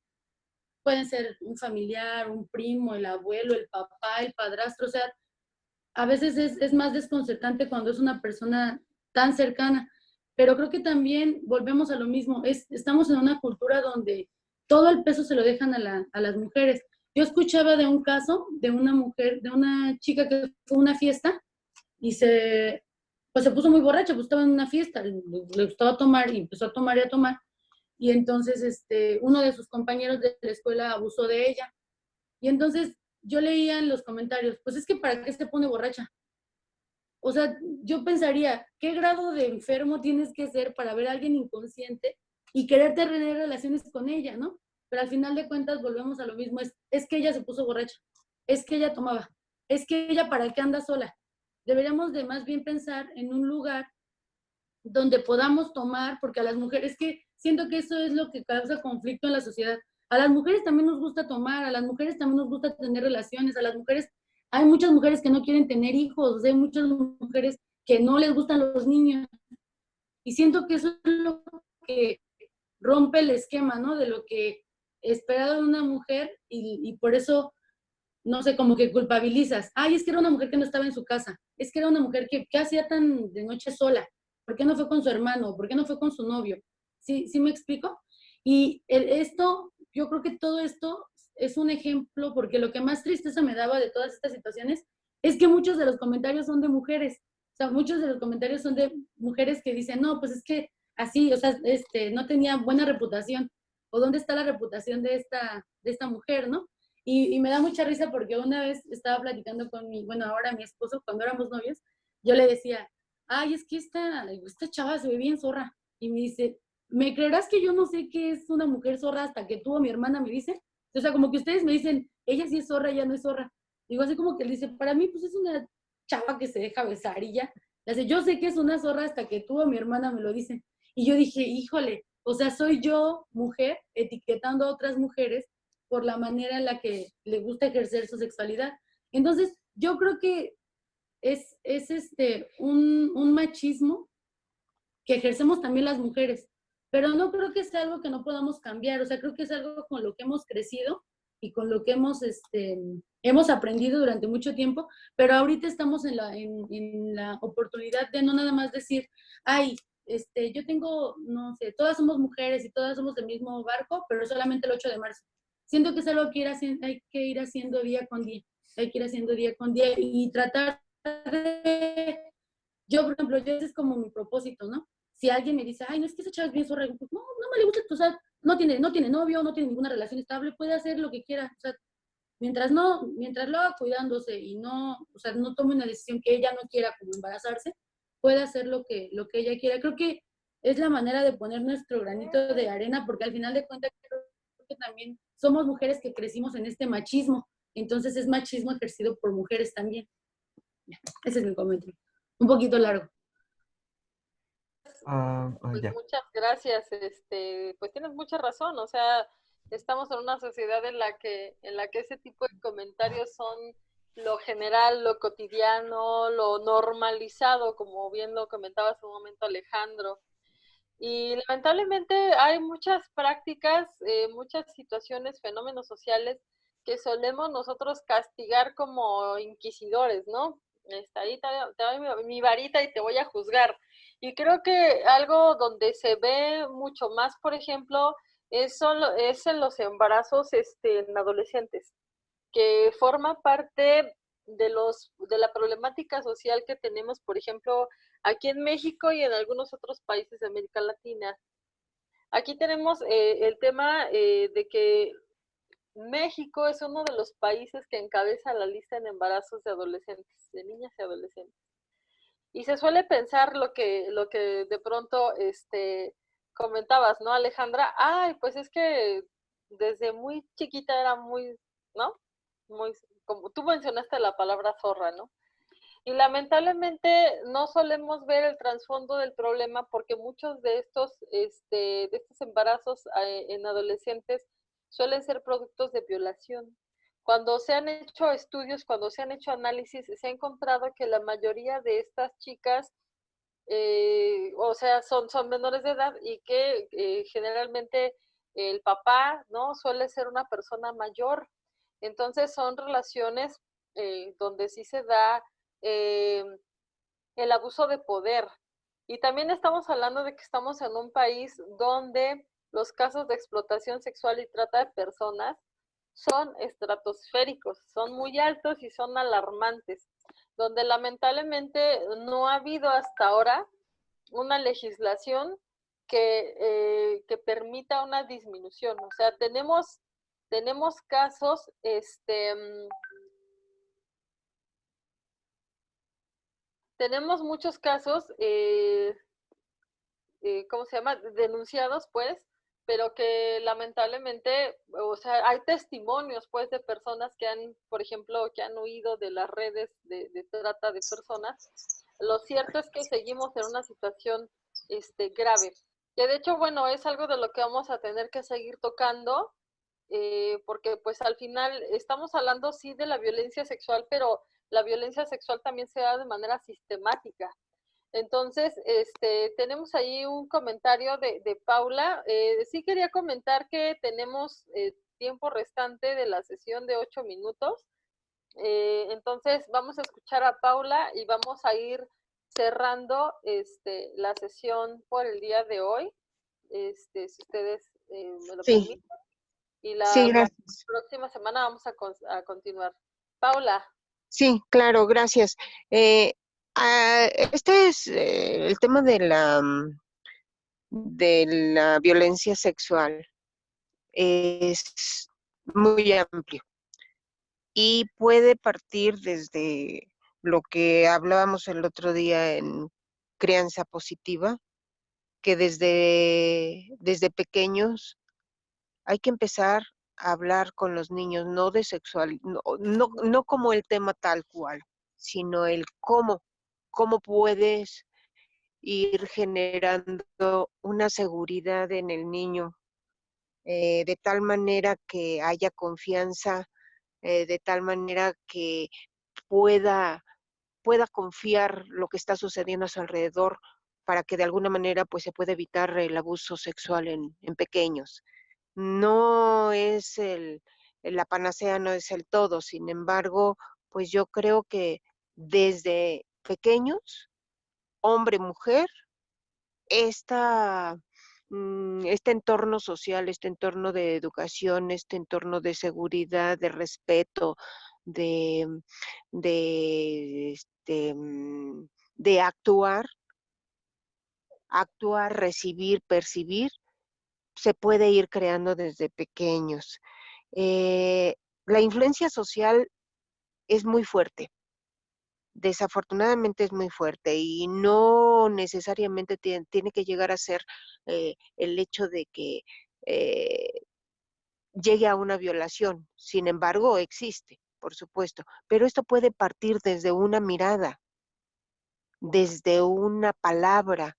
pueden ser un familiar, un primo, el abuelo, el papá, el padrastro, o sea, a veces es más desconcertante cuando es una persona tan cercana, pero creo que también volvemos a lo mismo, estamos en una cultura donde todo el peso se lo dejan a las mujeres. Yo escuchaba de un caso de una mujer, de una chica que fue a una fiesta y pues se puso muy borracha, pues estaba en una fiesta, le gustaba tomar y empezó a tomar y a tomar, y entonces uno de sus compañeros de la escuela abusó de ella, y entonces yo leía en los comentarios, pues es que ¿para qué se pone borracha? O sea, yo pensaría, ¿qué grado de enfermo tienes que ser para ver a alguien inconsciente y querer tener relaciones con ella, ¿no? Pero al final de cuentas volvemos a lo mismo, es que ella se puso borracha, es que ella tomaba, es que ella para qué anda sola. Deberíamos de más bien pensar en un lugar donde podamos tomar, porque a las mujeres, que siento que eso es lo que causa conflicto en la sociedad. A las mujeres también nos gusta tomar, a las mujeres también nos gusta tener relaciones, a las mujeres, hay muchas mujeres que no quieren tener hijos, hay muchas mujeres que no les gustan los niños, y siento que eso es lo que rompe el esquema, ¿no? De lo que esperado de una mujer, y por eso, no sé, como que culpabilizas. Ay, es que era una mujer que no estaba en su casa, es que era una mujer que hacía tan de noche sola, ¿por qué no fue con su hermano? ¿Por qué no fue con su novio? ¿Sí me explico? Y yo creo que todo esto es un ejemplo, porque lo que más tristeza me daba de todas estas situaciones es que muchos de los comentarios son de mujeres. O sea, muchos de los comentarios son de mujeres que dicen, no, pues es que así, o sea, no tenía buena reputación. ¿O dónde está la reputación de esta mujer, no? Y me da mucha risa porque una vez estaba platicando con ahora mi esposo, cuando éramos novios, yo le decía, ay, es que esta chava se ve bien zorra. Y me dice, ¿me creerás que yo no sé qué es una mujer zorra hasta que tú o mi hermana me dice? O sea, como que ustedes me dicen, ella sí es zorra, ella no es zorra. Digo, así como que él dice, para mí, pues es una chava que se deja besar y ya. Le dice, yo sé que es una zorra hasta que tú o mi hermana me lo dicen. Y yo dije, híjole, o sea, soy yo, mujer, etiquetando a otras mujeres por la manera en la que le gusta ejercer su sexualidad. Entonces, yo creo que es un machismo que ejercemos también las mujeres, pero no creo que sea algo que no podamos cambiar, o sea, creo que es algo con lo que hemos crecido y con lo que hemos aprendido durante mucho tiempo, pero ahorita estamos en la oportunidad de no nada más decir, ay, yo tengo, no sé, todas somos mujeres y todas somos del mismo barco, pero solamente el 8 de marzo. Siento que es algo que hay que ir haciendo día con día, hay que ir haciendo día con día y tratar de, yo, por ejemplo, ese es como mi propósito, ¿no? Si alguien me dice, ay, no, es que esa chava es bien zorra, pues no me le gusta, o sea, no tiene novio, no tiene ninguna relación estable, puede hacer lo que quiera, o sea, mientras lo haga cuidándose y no, o sea, no tome una decisión que ella no quiera, como embarazarse, puede hacer lo que ella quiera. Creo que es la manera de poner nuestro granito de arena, porque al final de cuentas creo que también somos mujeres que crecimos en este machismo, entonces es machismo ejercido por mujeres también. Ese es mi comentario. Un poquito largo. Pues Ya. muchas gracias, pues tienes mucha razón, o sea, estamos en una sociedad en la que ese tipo de comentarios son lo general, lo cotidiano, lo normalizado, como bien lo comentaba hace un momento Alejandro. Y lamentablemente hay muchas prácticas, muchas situaciones, fenómenos sociales que solemos nosotros castigar como inquisidores, ¿no? Ahí te doy mi varita y te voy a juzgar. Y creo que algo donde se ve mucho más, por ejemplo, es en los embarazos en adolescentes, que forma parte de la problemática social que tenemos, por ejemplo, aquí en México y en algunos otros países de América Latina. Aquí tenemos el tema de que México es uno de los países que encabeza la lista en embarazos de adolescentes, de niñas y adolescentes. Y se suele pensar lo que de pronto comentabas, ¿no, Alejandra? Ay, pues es que desde muy chiquita era muy, ¿no? Muy, como tú mencionaste la palabra zorra, ¿no? Y lamentablemente no solemos ver el trasfondo del problema porque muchos de estos embarazos en adolescentes suelen ser productos de violación. Cuando se han hecho estudios, cuando se han hecho análisis, se ha encontrado que la mayoría de estas chicas, o sea, son menores de edad y que generalmente el papá, ¿no? Suele ser una persona mayor. Entonces son relaciones donde sí se da eh, el abuso de poder. Y también estamos hablando de que estamos en un país donde los casos de explotación sexual y trata de personas son estratosféricos, son muy altos y son alarmantes, donde lamentablemente no ha habido hasta ahora una legislación que permita una disminución. O sea, tenemos casos, tenemos muchos casos, ¿cómo se llama? Denunciados, pues, pero que lamentablemente, o sea, hay testimonios, pues, de personas que han, por ejemplo, que han huido de las redes de trata de personas. Lo cierto es que seguimos en una situación grave, que de hecho, bueno, es algo de lo que vamos a tener que seguir tocando, porque pues al final estamos hablando sí de la violencia sexual, pero la violencia sexual también se da de manera sistemática. Entonces, tenemos ahí un comentario de Paula. Sí quería comentar que tenemos tiempo restante de la sesión de 8 minutos. Entonces, vamos a escuchar a Paula y vamos a ir cerrando la sesión por el día de hoy, si ustedes me lo Sí, permiten. Y sí, la gracias. próxima semana vamos a continuar. Paula. Sí, claro, gracias. Eh, este es el tema de la violencia sexual. Es muy amplio y puede partir desde lo que hablábamos el otro día en crianza positiva, que desde pequeños hay que empezar a hablar con los niños, no de sexual, no como el tema tal cual, sino el cómo puedes ir generando una seguridad en el niño, de tal manera que haya confianza, de tal manera que pueda, pueda confiar lo que está sucediendo a su alrededor para que de alguna manera pues se pueda evitar el abuso sexual en pequeños. No es la panacea, no es el todo. Sin embargo, pues yo creo que desde pequeños, hombre, mujer, esta, este entorno social, este entorno de educación, este entorno de seguridad, de respeto, de, de actuar, recibir, percibir, se puede ir creando desde pequeños. Eh, la influencia social es muy fuerte, desafortunadamente es muy fuerte y no necesariamente tiene que llegar a ser el hecho de que eh, llegue a una violación. Sin embargo, existe, por supuesto, pero esto puede partir desde una mirada, desde una palabra,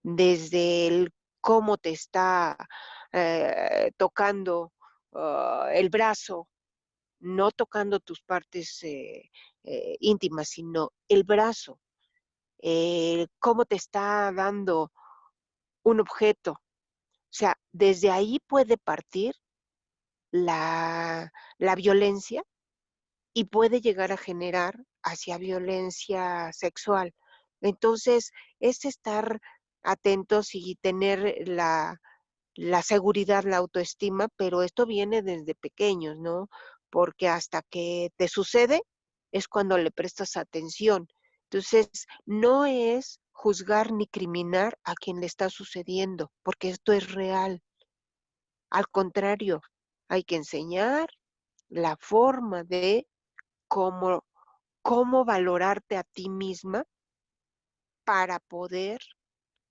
desde el cómo te está tocando el brazo, no tocando tus partes íntimas, sino el brazo, cómo te está dando un objeto. O sea, desde ahí puede partir la violencia y puede llegar a generar hacia violencia sexual. Entonces, es estar atentos y tener la seguridad, la autoestima, pero esto viene desde pequeños, ¿no? Porque hasta que te sucede es cuando le prestas atención. Entonces, no es juzgar ni criminar a quien le está sucediendo, porque esto es real. Al contrario, hay que enseñar la forma de cómo, cómo valorarte a ti misma para poder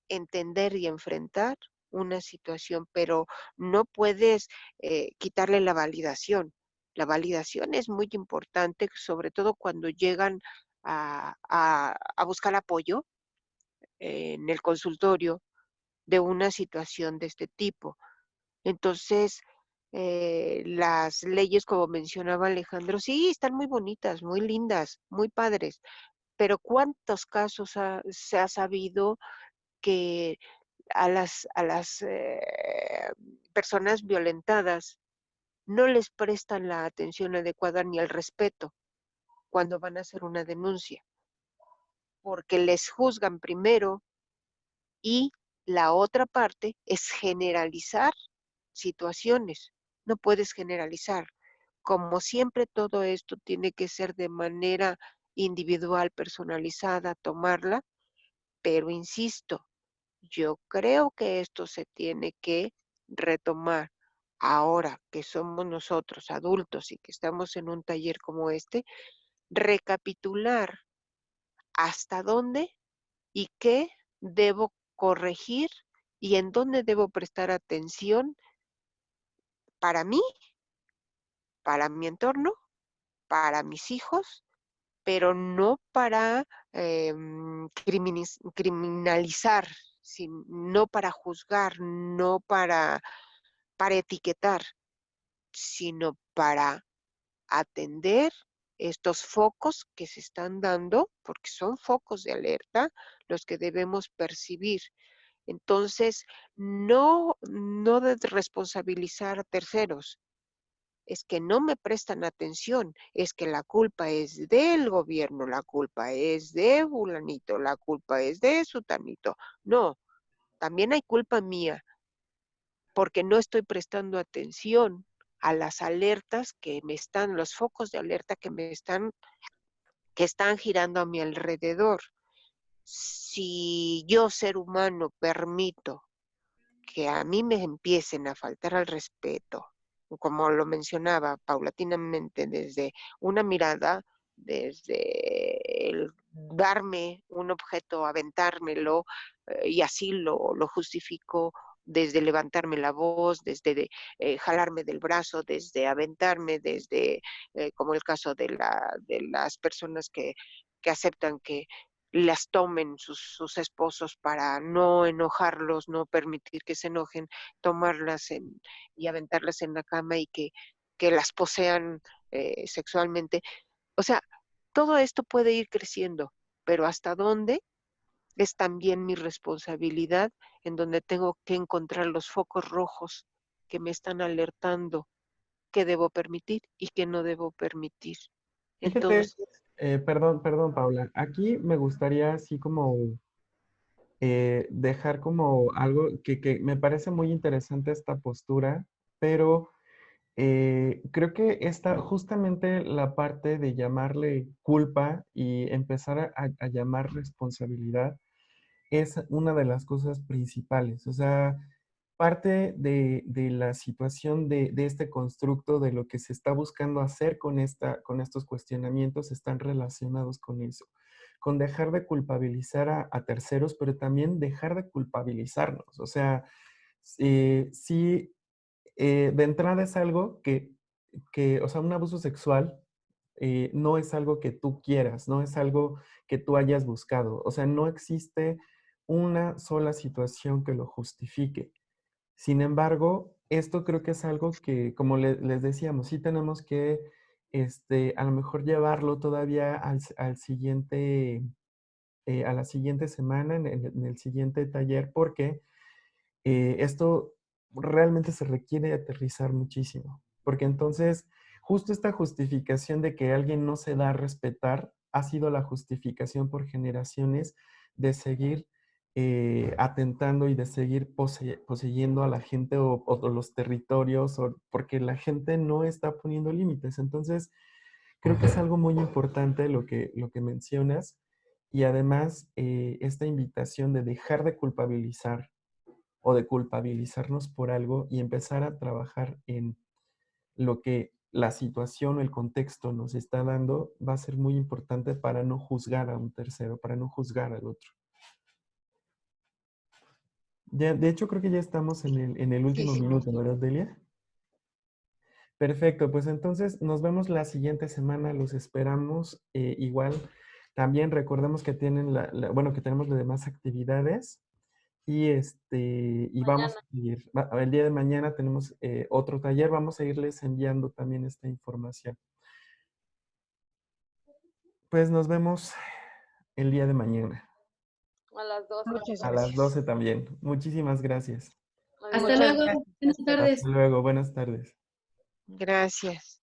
entender y enfrentar una situación, pero no puedes quitarle la validación. La validación es muy importante, sobre todo cuando llegan a buscar apoyo en el consultorio de una situación de este tipo. Entonces, las leyes, como mencionaba Alejandro, sí, están muy bonitas, muy lindas, muy padres, pero ¿cuántos casos se ha sabido que a las personas violentadas no les prestan la atención adecuada ni el respeto cuando van a hacer una denuncia, porque les juzgan primero y la otra parte es generalizar situaciones. No puedes generalizar. Como siempre, todo esto tiene que ser de manera individual, personalizada, tomarla, pero insisto, yo creo que esto se tiene que retomar ahora que somos nosotros adultos y que estamos en un taller como este, recapitular hasta dónde y qué debo corregir y en dónde debo prestar atención para mí, para mi entorno, para mis hijos, pero no para criminalizar, no para juzgar, no para etiquetar, sino para atender estos focos que se están dando, porque son focos de alerta los que debemos percibir. Entonces, no de responsabilizar a terceros, es que no me prestan atención, es que la culpa es del gobierno, la culpa es de fulanito, la culpa es de sutanito. No, también hay culpa mía, porque no estoy prestando atención a las alertas que me están, los focos de alerta que están girando a mi alrededor. Si yo, ser humano, permito que a mí me empiecen a faltar al respeto, como lo mencionaba paulatinamente, desde una mirada, desde el darme un objeto, aventármelo, y así lo justifico, desde levantarme la voz, desde jalarme del brazo, desde aventarme, desde, como el caso de las personas que aceptan que las tomen sus esposos para no enojarlos, no permitir que se enojen, y aventarlas en la cama y que las posean sexualmente. O sea, todo esto puede ir creciendo, pero ¿hasta dónde? Es también mi responsabilidad, en donde tengo que encontrar los focos rojos que me están alertando qué debo permitir y qué no debo permitir. Fíjate, Entonces, perdón, Paula. Aquí me gustaría así como dejar como algo que me parece muy interesante esta postura, pero creo que esta, justamente la parte de llamarle culpa y empezar a llamar responsabilidad es una de las cosas principales. O sea, parte de la situación de este constructo, de lo que se está buscando hacer con estos cuestionamientos, están relacionados con eso, con dejar de culpabilizar a terceros, pero también dejar de culpabilizarnos. O sea, sí, de entrada es algo o sea, un abuso sexual no es algo que tú quieras, no es algo que tú hayas buscado. O sea, no existe una sola situación que lo justifique. Sin embargo, esto creo que es algo que, como les decíamos, sí tenemos que a lo mejor llevarlo todavía al siguiente, a la siguiente semana, en el siguiente taller, porque esto realmente se requiere aterrizar muchísimo. Porque entonces, justo esta justificación de que alguien no se da a respetar ha sido la justificación por generaciones de seguir atentando y de seguir poseyendo a la gente o los territorios, porque la gente no está poniendo límites. Entonces, creo que es algo muy importante lo que mencionas y además esta invitación de dejar de culpabilizar o de culpabilizarnos por algo y empezar a trabajar en lo que la situación o el contexto nos está dando va a ser muy importante para no juzgar a un tercero, para no juzgar al otro. Ya, de hecho, creo que ya estamos en el último Sí. minuto, ¿verdad, Delia? Perfecto, pues entonces nos vemos la siguiente semana, los esperamos. Igual, también recordemos que tienen bueno, que tenemos las demás actividades y vamos Mañana. a seguir. El día de mañana tenemos otro taller, vamos a irles enviando también esta información. Pues nos vemos el día de mañana, A las 12. Muchas a las gracias. 12 también. Muchísimas gracias. Hasta Muchas luego. gracias. Buenas tardes. Hasta luego, buenas tardes. Gracias.